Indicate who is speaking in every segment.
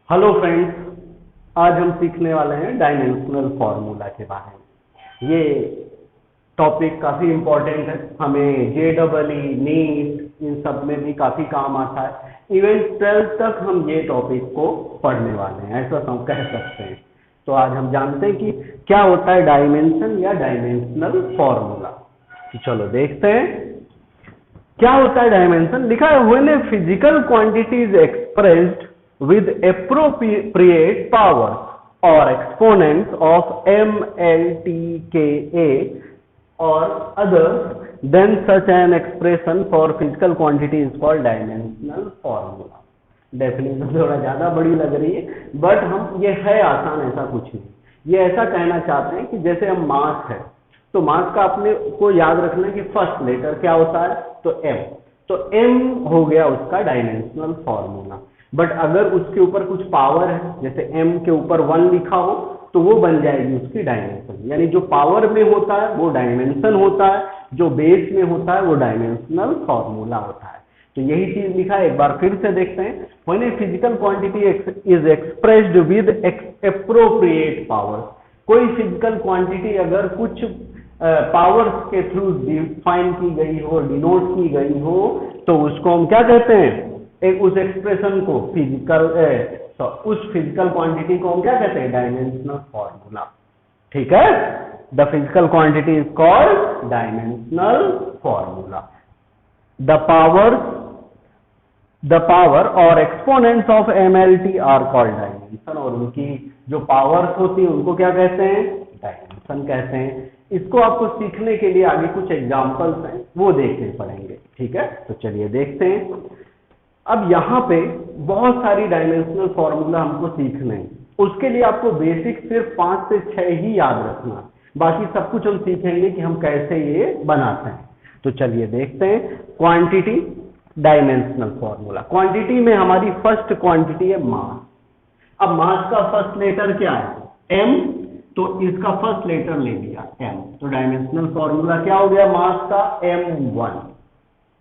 Speaker 1: Hello friends, आज हम सीखने वाले हैं डायमेंशनल फॉर्मूला के बारे में। ये टॉपिक काफ़ी इम्पोर्टेंट है, हमें JEE, नीट इन सब में भी काफ़ी काम आता है। इवन 12th तक हम ये टॉपिक को पढ़ने वाले हैं, ऐसा हम कह सकते हैं। तो आज हम जानते हैं कि क्या होता है डायमेंशन या डायमेंशनल फॉर्मूला। तो चलो देखते हैं क्या होता है डायमेंशन। लिखा है when a physical quantity is expressed with appropriate power or exponents of m, l, t, k, a or others, then such an expression for physical quantity is called dimensional formula. Definition थोड़ा ज्यादा बड़ी लग रही है, but हम ये है आसान, ऐसा कुछ नहीं। ये ऐसा कहना चाहते हैं कि जैसे हम मास है, तो मास का अपने को याद रखना कि फर्स्ट लेटर क्या होता है, तो m। तो m हो गया उसका डायमेंशनल फॉर्मूला। बट अगर उसके ऊपर कुछ पावर है, जैसे m के ऊपर 1 लिखा हो, तो वो बन जाएगी उसकी डायमेंशन। यानी जो पावर में होता है वो डायमेंशन होता है, जो बेस में होता है वो डायमेंशनल फॉर्मूला होता है। तो यही चीज लिखा है, एक बार फिर से देखते हैं। When a physical quantity is expressed with appropriate power, कोई फिजिकल क्वांटिटी अगर कुछ पावर्स के थ्रू डिफाइन की गई हो, डिनोट की गई हो, तो उसको हम क्या कहते हैं, एक उस एक्सप्रेशन को उस फिजिकल क्वांटिटी को हम क्या कहते हैं, डायमेंशनल फॉर्मूला। ठीक है, the physical quantity is called dimensional formula. The power और exponents of MLT are called dimension, और उनकी जो पावर्स होती है उनको क्या कहते हैं, डायमेंशन कहते हैं। इसको आपको सीखने के लिए आगे कुछ एग्जांपल्स हैं, वो देखने पड़ेंगे। ठीक है, तो चलिए देखते हैं। अब यहाँ पे बहुत सारी डायमेंशनल फॉर्मूला हमको सीखने हैं, उसके लिए आपको बेसिक सिर्फ 5 से 6 ही याद रखना, बाकी सब कुछ हम सीखेंगे कि हम कैसे ये बनाते हैं। तो चलिए देखते हैं। Quantity dimensional formula. क्वांटिटी में हमारी फर्स्ट क्वांटिटी है मास। अब मास का फर्स्ट लेटर क्या है, m, तो इसका फर्स्ट लेटर ले लिया m, तो डायमेंशनल फॉर्मूला क्या हो गया, मास का m1।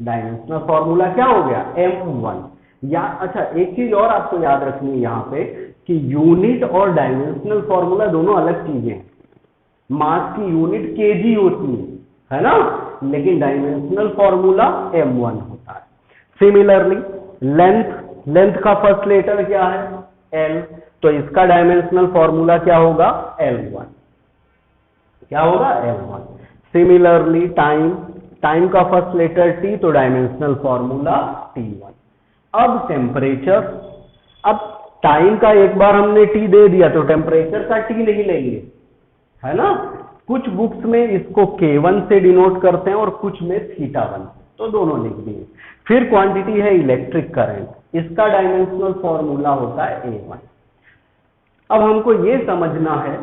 Speaker 1: डायमेंशनल फॉर्मूला क्या हो गया, m1। या अच्छा, एक चीज और आपको याद रखनी है यहाँ पे कि यूनिट और डायमेंशनल फॉर्मूला दोनों अलग चीजें हैं। मास की यूनिट केजी होती है ना, लेकिन डायमेंशनल फॉर्मूला m1 होता है। सिमिलरली लेंथ का फर्स्ट लेटर क्या है, l, तो इसका डायमेंशनल फॉर्मूला क्या होगा, l1। क्या होगा, l1। सिमिलरली टाइम का फर्स्ट लेटर t, तो डायमेंशनल फॉर्मूला t1। अब टेम्परेचर, अब टाइम का एक बार हमने t दे दिया, तो टेम्परेचर का t नहीं लेंगे, है ना। कुछ बुक्स में इसको K1 से डिनोट करते हैं और कुछ में θ1, तो दोनों लिख दिए। फिर क्वांटिटी है इलेक्ट्रिक करंट, इसका डायमेंशनल फॉर्मूला होता है A1। अब हमको ये समझना है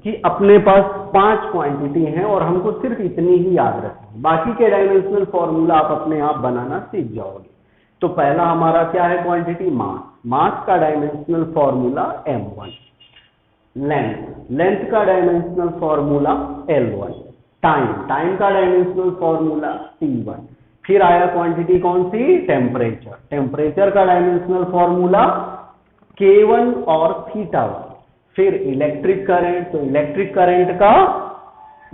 Speaker 1: कि अपने पास 5 क्वांटिटी हैं और हमको सिर्फ इतनी ही याद रखनी, बाकी के डायमेंशनल फॉर्मूला आप अपने आप बनाना सीख जाओगे। तो पहला हमारा क्या है, क्वांटिटी मास का डायमेंशनल फॉर्मूला m1। लेंथ का डायमेंशनल फॉर्मूला L1। टाइम का डायमेंशनल फॉर्मूला T1। फिर आया क्वांटिटी कौन सी, टेम्परेचर का डायमेंशनल फॉर्मूला K1 और θ1। फिर इलेक्ट्रिक करंट, तो इलेक्ट्रिक करंट का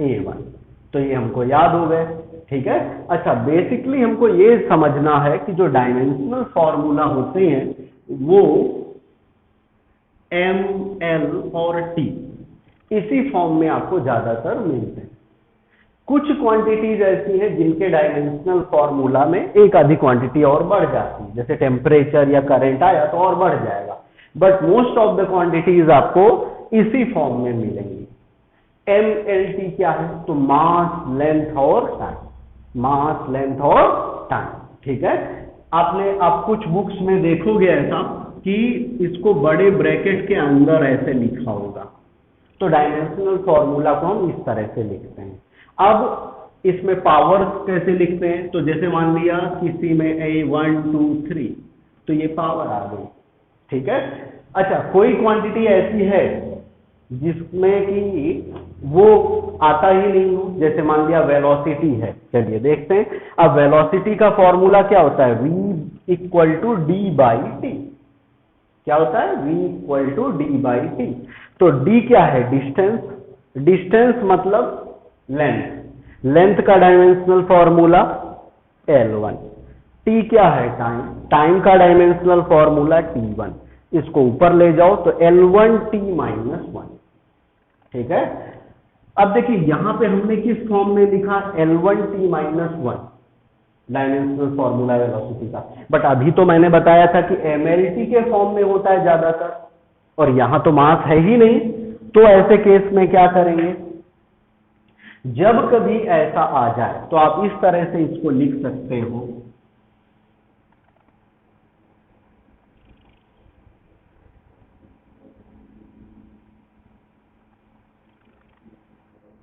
Speaker 1: A1। तो ये हमको याद हो गए। ठीक है, अच्छा, बेसिकली हमको ये समझना है कि जो डायमेंशनल फॉर्मूला होते हैं वो M, L और T इसी फॉर्म में आपको ज्यादातर मिलते हैं। कुछ क्वांटिटीज ऐसी हैं जिनके डायमेंशनल फॉर्मूला में एक आधी क्वांटिटी और बढ़ जाती है, जैसे टेम्परेचर या करंट आया तो और बढ़ जाएगा, but most of the quantities आपको इसी फॉर्म में मिलेंगी। MLT क्या है, तो मास, लेंथ और टाइम। मास, लेंथ और टाइम। ठीक है, आप कुछ बुक्स में देखोगे ऐसा कि इसको बड़े ब्रैकेट के अंदर ऐसे लिखा होगा, तो डायमेंशनल फॉर्मूला को हम इस तरह से लिखते हैं। अब इसमें पावर्स कैसे लिखते हैं, तो जैसे मान लिया किसी में A1 2 3, तो ये पावर आ गई। ठीक है, अच्छा, कोई क्वांटिटी ऐसी है जिसमें कि वो आता ही नहीं हो, जैसे मान लिया वेलोसिटी है। चलिए देखते हैं। अब वेलोसिटी का फॉर्मूला क्या होता है, v = d/t। क्या होता है, v equal to D by T. तो d क्या है, डिस्टेंस, डिस्टेंस मतलब लेंथ, लेंथ का डायमेंशनल फॉर्मूला L1, t क्या है, टाइम, टाइम का डायमेंशनल फॉर्मूला T1, इसको ऊपर ले जाओ तो L1t माइनस 1, ठीक है। अब देखिए यहां पे हमने किस फॉर्म में लिखा, L1t minus 1 dimensional formula velocity का, बट अभी तो मैंने बताया था कि MLT के फॉर्म में होता है ज्यादातर, और यहां तो मास है ही नहीं। तो ऐसे केस में क्या करेंगे, जब कभी ऐसा आ जाए तो आप इस तरह से इसको लिख सकते हो,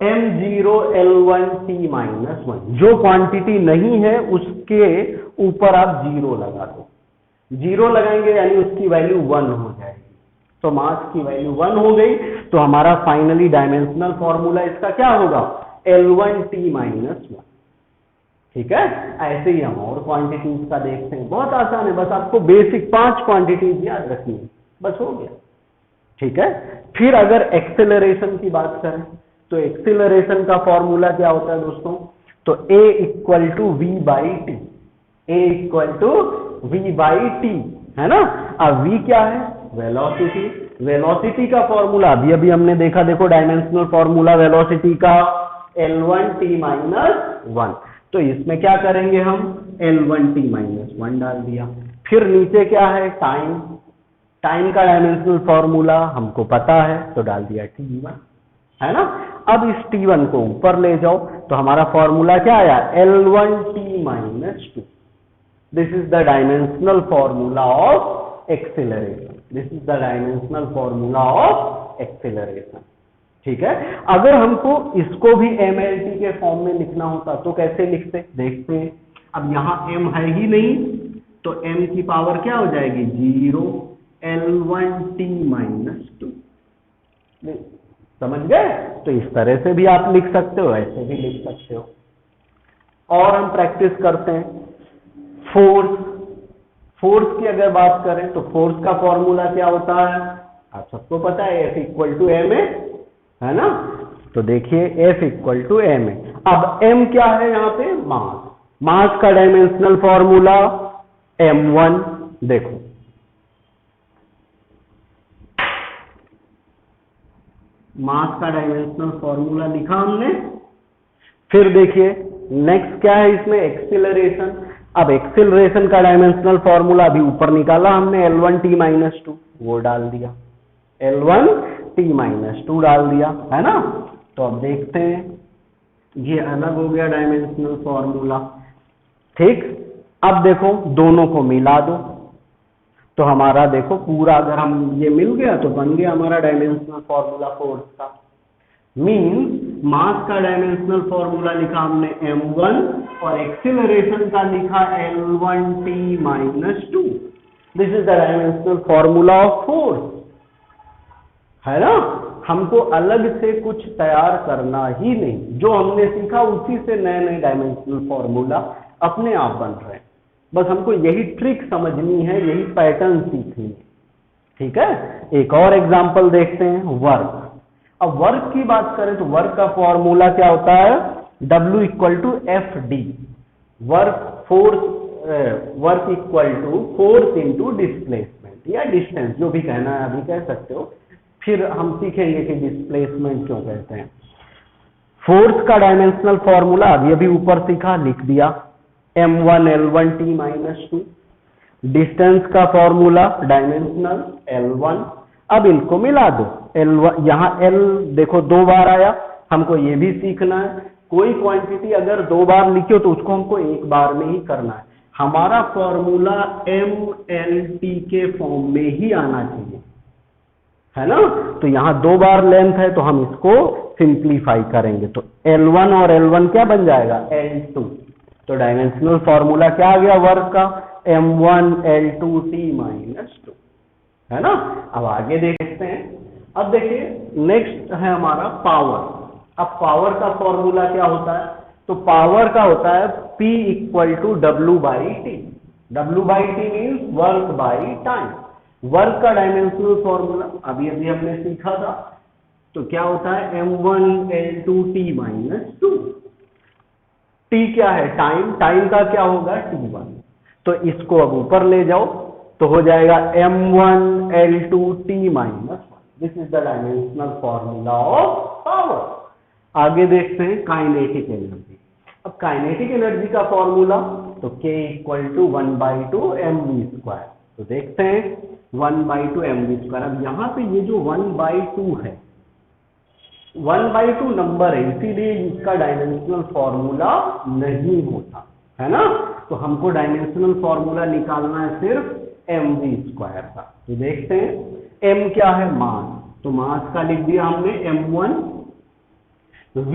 Speaker 1: m0 L1t माइनस 1, जो क्वांटिटी नहीं है उसके ऊपर आप जीरो लगा दो, जीरो लगाएंगे यानी उसकी वैल्यू 1 हो जाएगी, तो मास की वैल्यू 1 हो गई, तो हमारा फाइनली डायमेंशनल फॉर्मूला इसका क्या होगा, L1t माइनस 1, ठीक है। ऐसे ही हम और क्वांटिटीज का देखते हैं, बहुत आसान है, बस आपको बेसिक 5 क्वांटिटीज याद रखनी है, बस हो गया, ठीक है। फिर अगर एक्सेलरेशन की बात करें तो एक्सेलरेशन का फॉर्मूला क्या होता है दोस्तों, तो a equal to V by T, a equal to V by T, है ना। अब v क्या है, वेलोसिटी, वेलोसिटी का फॉर्मूला अभी अभी हमने देखा, देखो डायमेंशनल फॉर्मूला वेलोसिटी का L1t माइनस 1, तो इसमें क्या करेंगे हम, L1t माइनस 1 डाल दिया। फिर नीचे क्या है, टाइम, टाइम का डायमेंशनल फॉर्मूला हमको पता है, तो डाल दिया T1, है ना। अब इस T1 को ऊपर ले जाओ तो हमारा फॉर्मूला क्या आया, L1t minus 2, this is the dimensional formula of acceleration, this is the dimensional formula of acceleration, ठीक है। अगर हमको इसको भी MLT के फॉर्म में लिखना होता तो कैसे लिखते, देखते हैं। अब यहां m है ही नहीं, तो m की पावर क्या हो जाएगी, 0 L1t माइनस 2, समझ गए। तो इस तरह से भी आप लिख सकते हो, ऐसे भी लिख सकते हो। और हम प्रैक्टिस करते हैं फोर्स, फोर्स की अगर बात करें तो फोर्स का फॉर्मूला क्या होता है, आप सबको पता है, F इक्वल टू एम है ना। तो देखिए F इक्वल टू एम है। अब m क्या है यहाँ पे, मास, मास का डायमेंशनल फॉर्मूला m1, देखो मास का डायमेंशनल फॉर्मूला लिखा हमने। फिर देखिए नेक्स्ट क्या है इसमें, एक्सेलरेशन। अब एक्सेलरेशन का डायमेंशनल फॉर्मूला अभी ऊपर निकाला हमने, L1t माइनस 2, वो डाल दिया, L1t माइनस 2 डाल दिया, है ना। तो अब देखते हैं, ये अलग हो गया डायमेंशनल फॉर्मूला, ठीक। अब देखो दोनों को मिला दो तो हमारा देखो पूरा, अगर हम ये मिल गया तो बन गया हमारा डायमेंशनल फॉर्मूला फोर्स का। मीन्स मास का डायमेंशनल फॉर्मूला लिखा हमने m1 और एक्सेलरेशन का लिखा L1t minus 2, this is the dimensional formula of force, है ना। हमको अलग से कुछ तैयार करना ही नहीं, जो हमने सीखा उसी से नए नए डायमेंशनल फॉर्मूला अपने आप बन रहे हैं, बस हमको यही ट्रिक समझनी है, यही पैटर्न सीखनी है, ठीक है। एक और एग्जांपल देखते हैं, वर्क। अब वर्क की बात करें तो वर्क का फॉर्मूला क्या होता है, W equal to F D, work force, work equal to force into displacement या डिस्टेंस, जो भी कहना है अभी कह सकते हो, फिर हम सीखेंगे कि डिस्प्लेसमेंट क्यों कहते हैं। फोर्स का डायमेंशनल फॉर्मूला अभी अभी ऊपर सीखा, लिख दिया, m1 L1t माइनस 2, डिस्टेंस का फॉर्मूला डायमेंशनल L1। अब इनको मिला दो, L1 यहाँ L देखो 2 बार आया, हमको ये भी सीखना है, कोई क्वांटिटी अगर 2 बार लिखी हो तो उसको हमको एक बार में ही करना है। हमारा फॉर्मूला MLT के फॉर्म में ही आना चाहिए, है ना। तो यहाँ 2 बार लेंथ है तो हम इसको सिंप्लीफाई करेंगे, तो L1 और L1 क्या बन जाएगा, L2। तो डायमेंशनल फॉर्मूला क्या आ गया वर्क का, m1 L2t माइनस 2, है ना। अब आगे देखते हैं। अब देखिए नेक्स्ट है हमारा पावर। अब पावर का फॉर्मूला क्या होता है, तो पावर का होता है P equal to W by T. W by T means work by time, work का डायमेंशनल फॉर्मूला अभी अभी हमने सीखा था, तो क्या होता है m1L2T-2। T क्या है? टाइम, टाइम का क्या होगा? T1। तो इसको अब ऊपर ले जाओ तो हो जाएगा m1L2T-1। This is the dimensional formula of power. आगे देखते हैं काइनेटिक एनर्जी। अब काइनेटिक एनर्जी का फॉर्मूला तो K = 1/2mv²। तो देखते हैं 1/2mv²। अब यहां पे ये जो 1/2 है, 1/2 नंबर है, इसीलिए इसका डायमेंशनल फॉर्मूला नहीं होता है ना। तो हमको डायमेंशनल फॉर्मूला निकालना है सिर्फ mv² का। तो देखते हैं m क्या है? मास। तो मास का लिख दिया हमने m1। v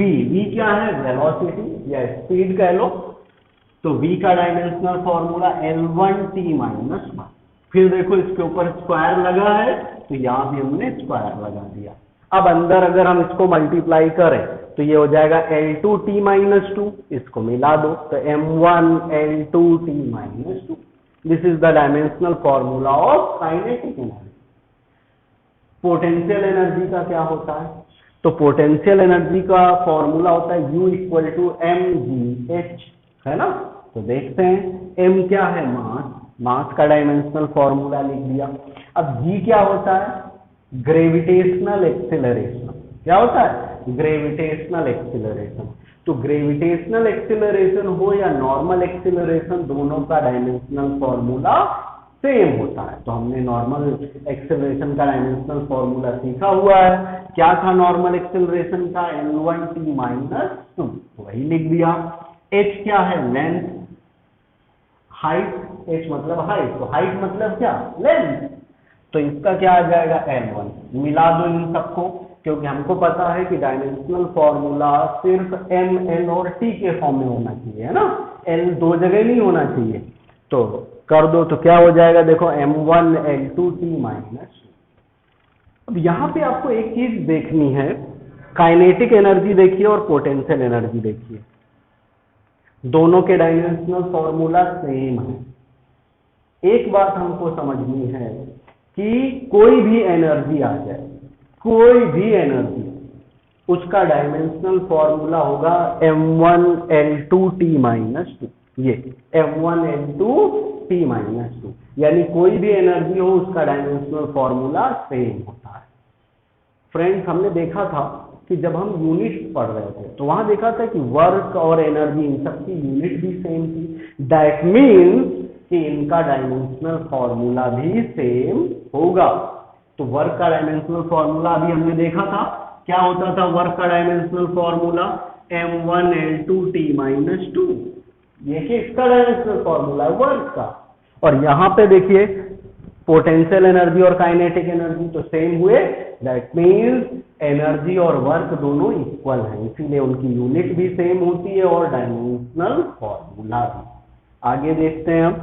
Speaker 1: क्या है? वेलोसिटी या स्पीड कह लो। तो v का डायमेंशनल फॉर्मूला L1T-1। फिर देखो इसके ऊपर स्क्वायर लगा है तो यहां भी हमने स्क्वायर लगा दिया। अब अंदर अगर हम इसको मल्टीप्लाई करें तो ये हो जाएगा L2T-2। इसको मिला दो तो m1L2T-2। This is the dimensional formula of kinetic energy. Potential energy का क्या होता है? तो पोटेंशियल एनर्जी का फॉर्मूला होता है U = mgh, है ना। तो देखते हैं m क्या है? मास। मास का डायमेंशनल फॉर्मूला लिख दिया। अब g क्या होता है? Gravitational acceleration. क्या होता है? Gravitational acceleration. तो ग्रेविटेशनल एक्सिलरेशन हो या नॉर्मल एक्सिलरेशन, दोनों का डायमेंशनल फॉर्मूला सेम होता है। तो हमने नॉर्मल एक्सिलरेशन का डायमेंशनल फॉर्मूला सीखा हुआ है। क्या था नॉर्मल एक्सिलरेशन का? L1T-2। वही लिख दिया। h क्या है? लेंथ। हाइट, h मतलब हाइट, तो हाइट मतलब क्या? लेंथ। तो इसका क्या आ जाएगा? L1। मिला दो इन सबको, क्योंकि हमको पता है कि डायमेंशनल फॉर्मूला सिर्फ m, n और t के फॉर्म में होना चाहिए, है ना। l दो जगह नहीं होना चाहिए। तो कर दो तो क्या हो जाएगा? देखो m1L2T-2। अब यहां पे आपको एक चीज देखनी है, काइनेटिक एनर्जी देखिए और पोटेंशियल एनर्जी देखिए, दोनों के डायमेंशनल फॉर्मूला सेम है। एक बात हमको समझनी है कि कोई भी एनर्जी आ जाए, कोई भी एनर्जी, उसका डायमेंशनल फॉर्मूला होगा m1L2T-2। ये m1L2T-2, यानी कोई भी एनर्जी हो उसका डायमेंशनल फॉर्मूला सेम होता है। फ्रेंड्स, हमने देखा था कि जब हम यूनिट पढ़ रहे थे तो वहां देखा था कि वर्क और एनर्जी इन सबकी यूनिट भी सेम थी। दैट मीन्स कि इनका डायमेंशनल फॉर्मूला भी सेम होगा। तो वर्क का डायमेंशनल फॉर्मूला अभी हमने देखा था, क्या होता था वर्क का डायमेंशनल फॉर्मूला? m1L2T-2। ये किसका डायमेंशनल फॉर्मूला है? वर्क का। और यहां पे देखिए पोटेंशियल एनर्जी और काइनेटिक एनर्जी तो सेम हुए। दैट मीन्स एनर्जी और वर्क दोनों इक्वल हैं, इसीलिए उनकी यूनिट भी सेम होती है और डायमेंशनल फॉर्मूला भी। आगे देखते हैं हम।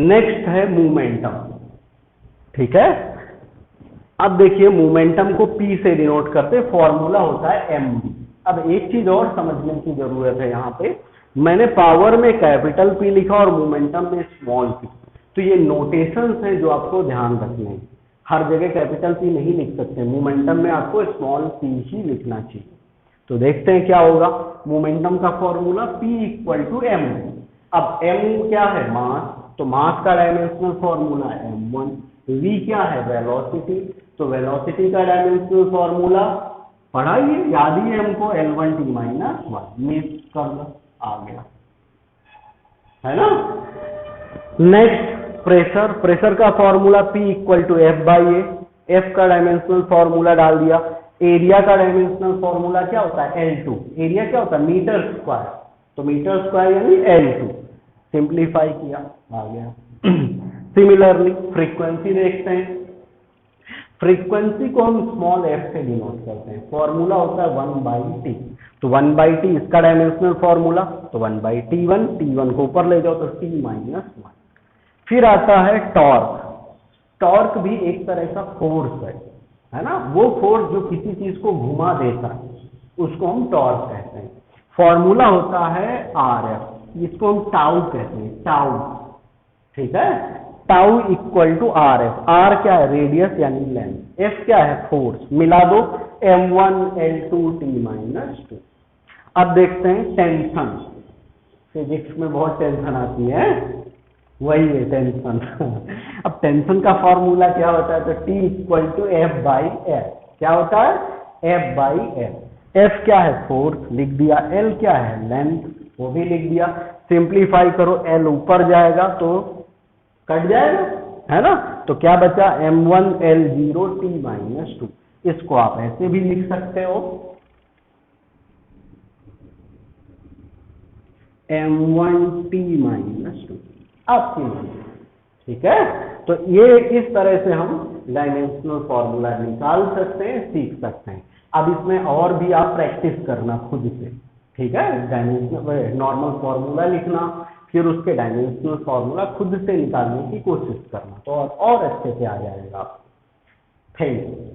Speaker 1: नेक्स्ट है मोमेंटम। ठीक है, अब देखिए मोमेंटम को P से डिनोट करते, फॉर्मूला होता है mv। अब एक चीज और समझने की जरूरत है, यहाँ पे मैंने पावर में कैपिटल P लिखा और मोमेंटम में स्मॉल p। तो ये नोटेशंस हैं जो आपको ध्यान रखने हैं। हर जगह कैपिटल P नहीं लिख सकते, मोमेंटम में आपको स्मॉल p ही लिखना चाहिए। तो देखते हैं क्या होगा। मोमेंटम का फॉर्मूला P = m। अब m क्या है? मास। तो मास का डायमेंशनल फॉर्मूला m1। v क्या है? वेलोसिटी। तो वेलोसिटी का डायमेंशनल फॉर्मूला पढ़ाइए, याद ही है हमको, L1T-1। मिस कर लो, आ गया, है ना। Next pressure. प्रेशर का फॉर्मूला P = F/A। F का डायमेंशनल फॉर्मूला डाल दिया। एरिया का डायमेंशनल फॉर्मूला क्या होता है? L2। एरिया क्या होता है? Metre square. तो मीटर स्क्वायर यानी L2। सिंप्लीफाई किया, आ गया। सिमिलरली फ्रीक्वेंसी देखते हैं। फ्रीक्वेंसी को हम स्मॉल f से डिनोट करते हैं, फॉर्मूला होता है 1/t। तो 1/t इसका डायमेंशनल फॉर्मूला, तो 1/t1। t1 को ऊपर ले जाओ तो t-1। फिर आता है टॉर्क। टॉर्क भी एक तरह का फोर्स है ना। वो फोर्स जो किसी चीज को घुमा देता है उसको हम टॉर्क कहते हैं। फॉर्मूला होता है Rf, इसको हम टाउ कहते हैं, टाउ। ठीक है, tau equal to R F. R क्या है? रेडियस यानी लेंथ, एफ क्या है? फोर्स। मिला दो m1L2T-2। अब देखते हैं टेंशन। फिजिक्स में बहुत टेंशन आती है, वही है टेंशन। अब टेंशन का फॉर्मूला क्या होता है? तो T इक्वल टू F/F। क्या होता है? F/F। F क्या है? फोर्स लिख दिया, L क्या है? लेंथ, वो भी लिख दिया। सिंप्लीफाई करो, L ऊपर जाएगा तो कट जाएगा, है ना? तो क्या बचा? m1L0T-2। इसको आप ऐसे भी लिख सकते हो, m1T-2 आपकी मर्जी, ठीक है? तो ये इस तरह से हम डायमेंशनल फॉर्मूला निकाल सकते हैं, सीख सकते हैं। अब इसमें और भी आप प्रैक्टिस करना खुद से, ठीक है? डायमेंशनल नॉर्मल फॉर्मूला लिखना, फिर उसके डायमेंशनल फॉर्मूला खुद से निकालने की कोशिश करना, तो और अच्छे से आ जाएगा आपको। Thank you.